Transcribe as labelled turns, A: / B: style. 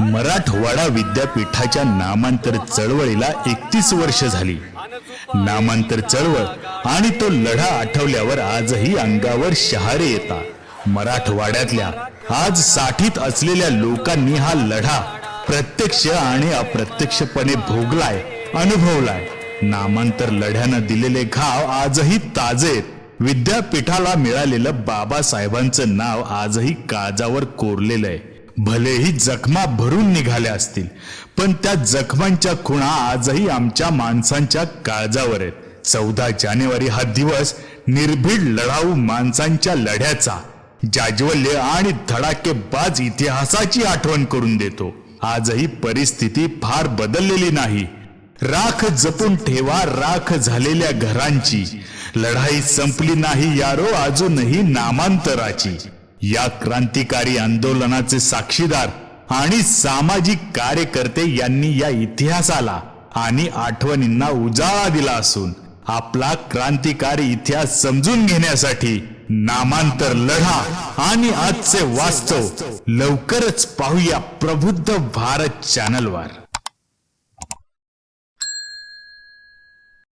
A: मराठवाडा विद्यापीठाच्या नामांतर चळवळीला 31 वर्ष झाली. नामांतर चळवळ आणि तो लढा आठवल्यावर आजही अंगावर शहारे येतात. मराठवाड्यातल्या आज साठीत असलेल्या लोकांनी हा लढा प्रत्यक्ष आणि अप्रत्यक्षपणे भोगलाय, अनुभवलाय. नामांतर लढ्यानं दिलेले घाव आजही ताजेत. विद्यापीठाला मिळालेलं बाबासाहेबांचं नाव आजही काळजावर कोरलेलं आहे. भलेही जखमा भरून निघाल्या असतील, पण त्या जखमांच्या खुणा आजही आमच्या माणसांच्या काळजावर आहेत. 14 जानेवारी हा दिवस निर्भीड लढाऊ माणसांच्या लढ्याचा, जाज्वल्य आणि धडाकेबाज इतिहासाची आठवण करून देतो. आजही परिस्थिती फार बदललेली नाही. राख जपून ठेवा राख झालेल्या घरांची. लढाई संपली नाही यारो अजूनही नामांतराची. या क्रांतिकारी आंदोलनाचे साक्षीदार आणि सामाजिक कार्यकर्ते यांनी या इतिहासाला आणि आठवणींना उजाळा दिला असून आपला क्रांतिकारी इतिहास समजून घेण्यासाठी नामांतर लढा आणि आजचे वास्तव लवकरच पाहूया प्रबुद्ध भारत चॅनलवर.